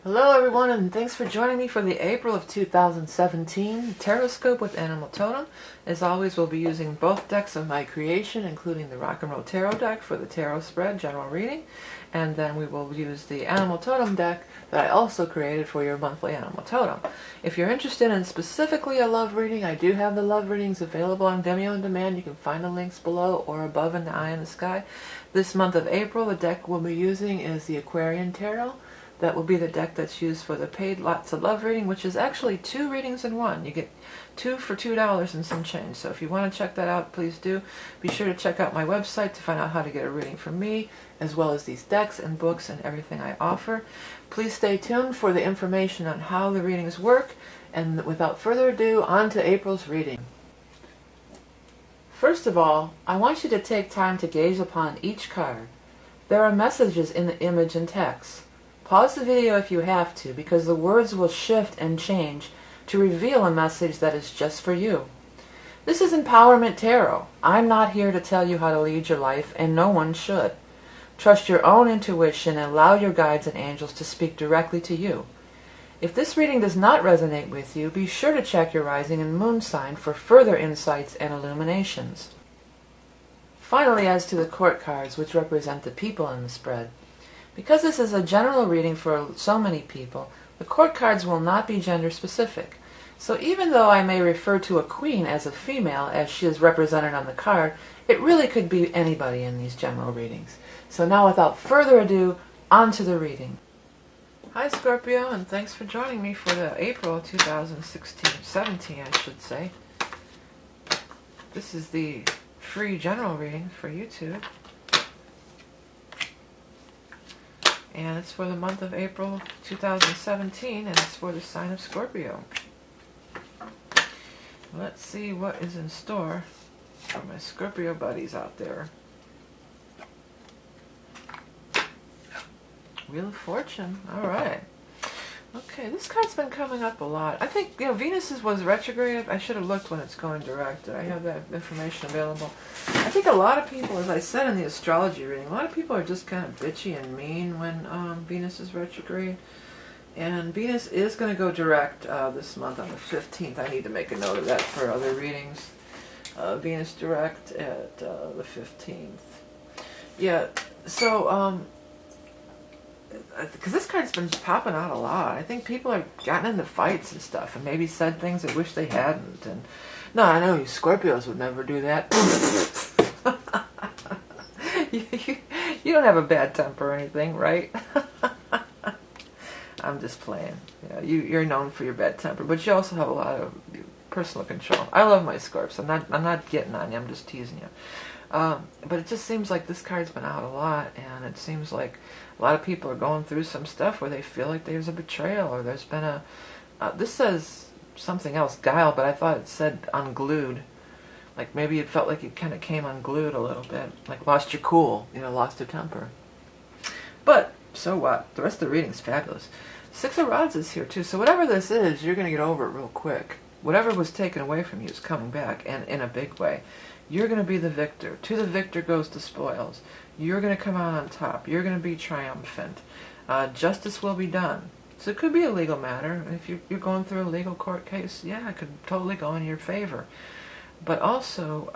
Hello everyone, and thanks for joining me for the April of 2017 Tarot with Animal Totem. As always, we'll be using both decks of my creation, including the Rock and Roll Tarot deck for the Tarot Spread General Reading, and then we will use the Animal Totem deck that I also created for your monthly Animal Totem. If you're interested in specifically a love reading, I do have the love readings available on Vimeo on demand. You can find the links below or above in the eye in the sky. This month of April, the deck we'll be using is the Aquarian Tarot. That will be the deck that's used for the paid Lots of Love reading, which is actually 2 readings in one. You get 2 for $2 and some change. So if you want to check that out, please do. Be sure to check out my website to find out how to get a reading from me, as well as these decks and books and everything I offer. Please stay tuned for the information on how the readings work. And without further ado, on to April's reading. First of all, I want you to take time to gaze upon each card. There are messages in the image and text. Pause the video if you have to, because the words will shift and change to reveal a message that is just for you. This is Empowerment Tarot. I'm not here to tell you how to lead your life, and no one should. Trust your own intuition and allow your guides and angels to speak directly to you. If this reading does not resonate with you, be sure to check your rising and moon sign for further insights and illuminations. Finally, as to the court cards, which represent the people in the spread. Because this is a general reading for so many people, the court cards will not be gender specific. So even though I may refer to a queen as a female, as she is represented on the card, it really could be anybody in these general readings. So now, without further ado, on to the reading. Hi Scorpio, and thanks for joining me for the April 2017, I should say. This is the free general reading for YouTube. And it's for the month of April 2017, and it's for the sign of Scorpio. Let's see what is in store for my Scorpio buddies out there. Wheel of Fortune. Alright. Okay, this card's been coming up a lot. I think, Venus was retrograde. I should have looked when it's going direct. I have that information available. I think a lot of people, as I said in the astrology reading, a lot of people are just kind of bitchy and mean when Venus is retrograde. And Venus is going to go direct this month on the 15th. I need to make a note of that for other readings. Venus direct at the 15th. Yeah, so... because this card's been popping out a lot. I think people have gotten into fights and stuff and maybe said things they wish they hadn't. And no, I know you Scorpios would never do that. you don't have a bad temper or anything, right? I'm just playing. You're known for your bad temper, but you also have a lot of personal control. I love my Scorps. I'm not getting on you. I'm just teasing you. But it just seems like this card's been out a lot, and it seems like a lot of people are going through some stuff where they feel like there's a betrayal, or there's been a... this says something else, guile, but I thought it said unglued. Like maybe it felt like it kind of came unglued a little bit. Like lost your cool, lost your temper. But, so what? The rest of the reading's fabulous. 6 of Rods is here too, so whatever this is, you're going to get over it real quick. Whatever was taken away from you is coming back, and in a big way. You're going to be the victor. To the victor goes the spoils. You're going to come out on top. You're going to be triumphant. Justice will be done. So it could be a legal matter. If you're going through a legal court case, yeah, it could totally go in your favor. But also,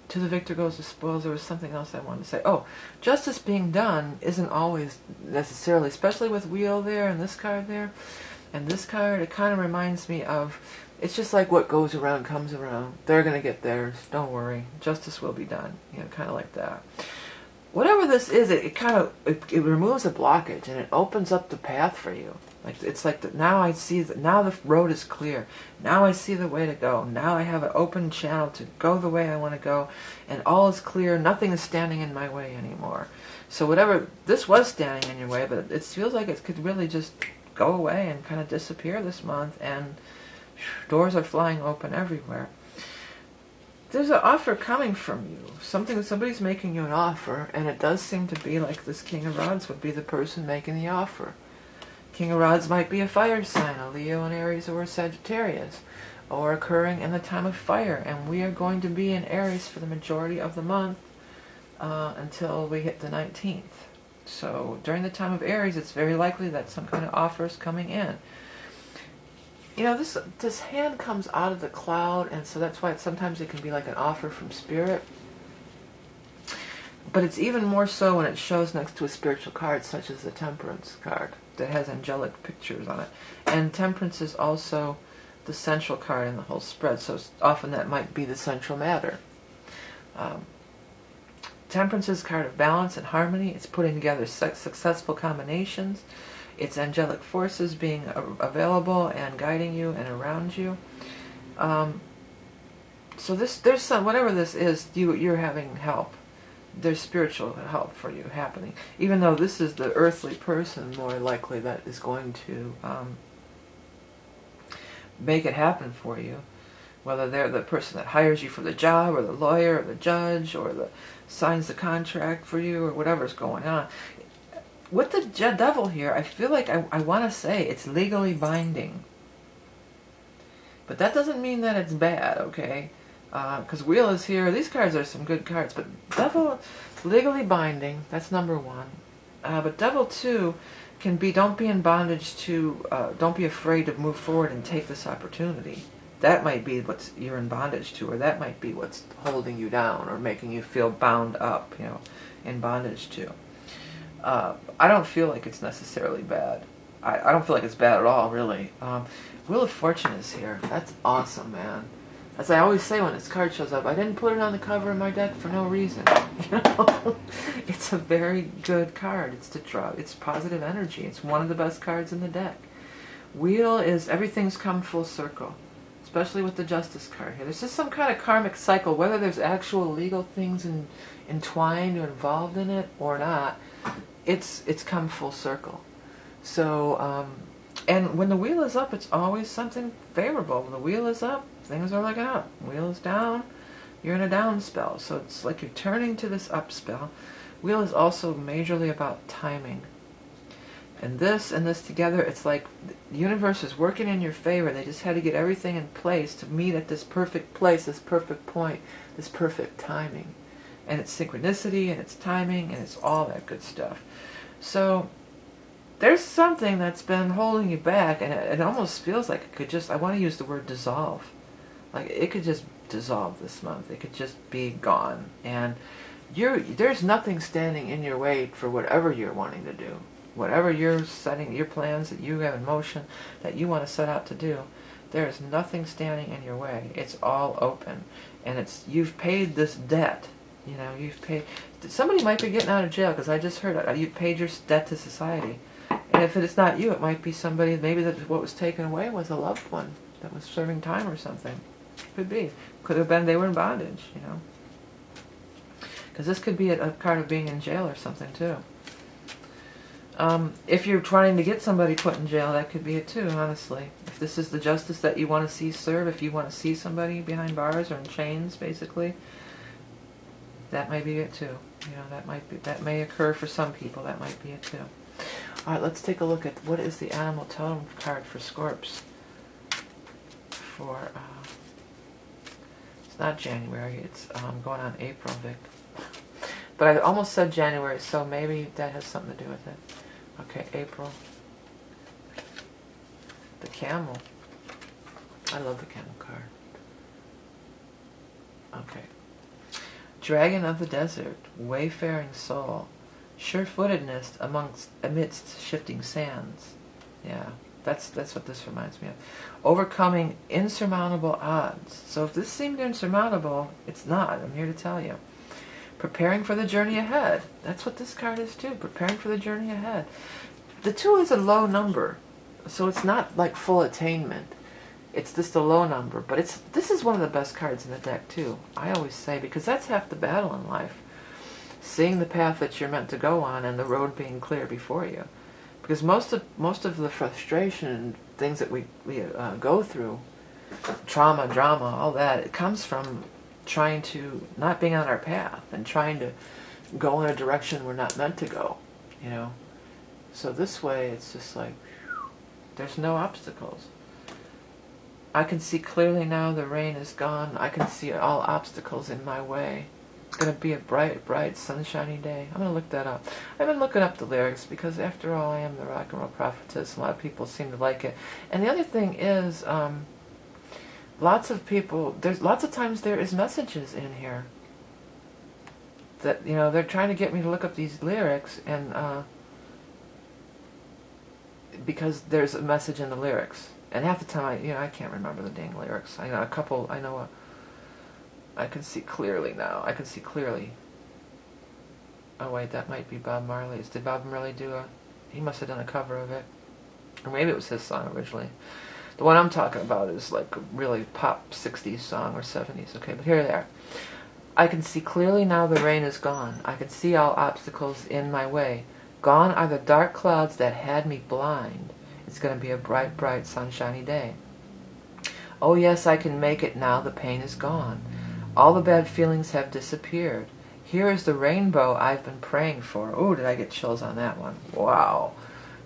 to the victor goes the spoils. There was something else I wanted to say. Oh, justice being done isn't always necessarily, especially with wheel there and this card there. And this card, it kind of reminds me of... It's just like what goes around comes around. They're going to get theirs. Don't worry. Justice will be done. Kind of like that. Whatever this is, it removes a blockage and it opens up the path for you. It's like now I see that now the road is clear. Now I see the way to go. Now I have an open channel to go the way I want to go, and all is clear. Nothing is standing in my way anymore. So whatever this was standing in your way, but it feels like it could really just go away and kind of disappear this month, and doors are flying open everywhere. There's an offer coming from you. Somebody's making you an offer, and it does seem to be like this King of Rods would be the person making the offer. King of Rods might be a fire sign, a Leo, an Aries, or a Sagittarius, or occurring in the time of fire. And we are going to be in Aries for the majority of the month until we hit the 19th. So during the time of Aries, it's very likely that some kind of offer is coming in. You know, this hand comes out of the cloud, and so that's why sometimes it can be like an offer from spirit. But it's even more so when it shows next to a spiritual card, such as the Temperance card, that has angelic pictures on it. And Temperance is also the central card in the whole spread, so often that might be the central matter. Temperance is a card of balance and harmony. It's putting together successful combinations. It's angelic forces being available and guiding you and around you. So there's some, whatever this is, you're having help. There's spiritual help for you happening. Even though this is the earthly person more likely that is going to make it happen for you. Whether they're the person that hires you for the job, or the lawyer, or the judge, or the signs the contract for you, or whatever's going on. With the devil here, I feel like I want to say it's legally binding. But that doesn't mean that it's bad, okay? Because Wheel is here. These cards are some good cards. But Devil, legally binding, that's number one. But Devil, too, can be, don't be in bondage to, don't be afraid to move forward and take this opportunity. That might be what you're in bondage to, or that might be what's holding you down, or making you feel bound up, you know, in bondage to. I don't feel like it's necessarily bad. I don't feel like it's bad at all, really. Wheel of Fortune is here. That's awesome, man. As I always say when this card shows up, I didn't put it on the cover of my deck for no reason. You know, it's a very good card. It's to draw. It's positive energy. It's one of the best cards in the deck. Wheel is everything's come full circle, especially with the Justice card here. There's just some kind of karmic cycle, whether there's actual legal things entwined or involved in it or not. It's come full circle. So, and when the wheel is up, it's always something favorable. When the wheel is up, things are looking up. Wheel is down, you're in a down spell. So it's like you're turning to this up spell. Wheel is also majorly about timing. And this together, it's like the universe is working in your favor. They just had to get everything in place to meet at this perfect place, this perfect point, this perfect timing. And it's synchronicity, and it's timing, and it's all that good stuff. So there's something that's been holding you back, and it almost feels like it could just, I want to use the word dissolve. Like it could just dissolve this month. It could just be gone. And there's nothing standing in your way for whatever you're wanting to do. Whatever you're setting, your plans that you have in motion, that you want to set out to do, there is nothing standing in your way. It's all open. And you've paid this debt. You know, you've paid, somebody might be getting out of jail, because I just heard you've paid your debt to society. And if it's not you, it might be somebody, maybe what was taken away was a loved one that was serving time or something. Could be. Could have been they were in bondage, you know. Because this could be a card of being in jail or something, too. If you're trying to get somebody put in jail, that could be it, too, honestly. If this is the justice that you want to see serve, if you want to see somebody behind bars or in chains, basically, that may be it, too. You know, that may occur for some people. That might be it, too. All right, let's take a look at what is the Animal Totem card for Scorps. For, it's not January, it's going on April, Vic. But I almost said January, so maybe that has something to do with it. Okay, April. The Camel. I love the Camel card. Okay. Dragon of the Desert, Wayfaring Soul, Sure-footedness amidst shifting sands. Yeah, that's what this reminds me of. Overcoming insurmountable odds. So if this seemed insurmountable, it's not. I'm here to tell you. Preparing for the journey ahead. That's what this card is too. Preparing for the journey ahead. The 2 is a low number, so it's not like full attainment. It's just a low number, but this is one of the best cards in the deck too. I always say, because that's half the battle in life. Seeing the path that you're meant to go on and the road being clear before you. Because most of the frustration and things that we go through, trauma, drama, all that, it comes from trying to not being on our path and trying to go in a direction we're not meant to go, you know. So this way, it's just like there's no obstacles. I can see clearly now. The rain is gone. I can see all obstacles in my way. It's going to be a bright, bright, sunshiny day. I'm going to look that up. I've been looking up the lyrics because, after all, I am the rock and roll prophetess. A lot of people seem to like it. And the other thing is, lots of people, there's lots of times there is messages in here that, you know, they're trying to get me to look up these lyrics, and because there's a message in the lyrics. And half the time, I can't remember the dang lyrics. I know a couple. I can see clearly now. I can see clearly. Oh wait, that might be Bob Marley's. Did Bob Marley do a... He must have done a cover of it. Or maybe it was his song originally. The one I'm talking about is like a really pop 60s song or 70s. Okay, but here they are. I can see clearly now the rain is gone. I can see all obstacles in my way. Gone are the dark clouds that had me blind. It's going to be a bright, bright, sunshiny day. Oh yes, I can make it now the pain is gone. All the bad feelings have disappeared. Here is the rainbow I've been praying for. Oh, did I get chills on that one? Wow.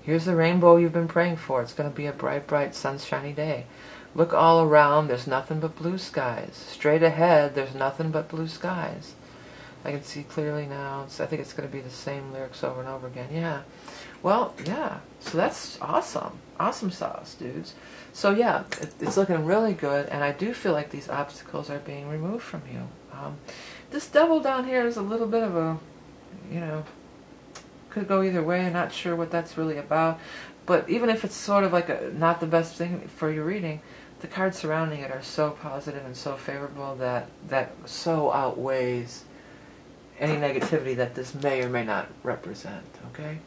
Here's the rainbow you've been praying for. It's going to be a bright, bright, sunshiny day. Look all around. There's nothing but blue skies. Straight ahead, there's nothing but blue skies. I can see clearly now. I think it's going to be the same lyrics over and over again. Yeah. Well, yeah. So that's awesome. Awesome sauce, dudes. So yeah, it's looking really good, and I do feel like these obstacles are being removed from you. This devil down here is a little bit of a, could go either way. I'm not sure what that's really about. But even if it's sort of like not the best thing for your reading, the cards surrounding it are so positive and so favorable that so outweighs any negativity that this may or may not represent, okay?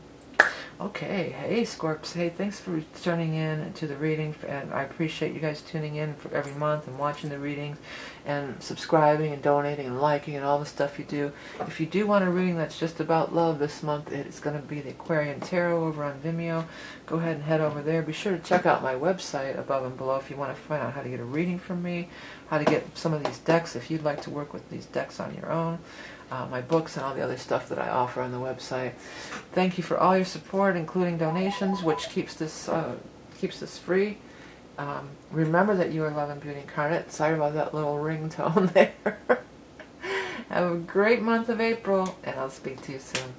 Okay, hey Scorps, hey, thanks for tuning in to the reading, and I appreciate you guys tuning in for every month and watching the readings and subscribing and donating and liking and all the stuff you do. If you do want a reading that's just about love this month, it's going to be the Aquarian Tarot over on Vimeo. Go ahead and head over there. Be sure to check out my website above and below if you want to find out how to get a reading from me, how to get some of these decks if you'd like to work with these decks on your own. My books and all the other stuff that I offer on the website. Thank you for all your support, including donations, which keeps this free. Remember that you are love and beauty incarnate. Sorry about that little ringtone there. Have a great month of April, and I'll speak to you soon.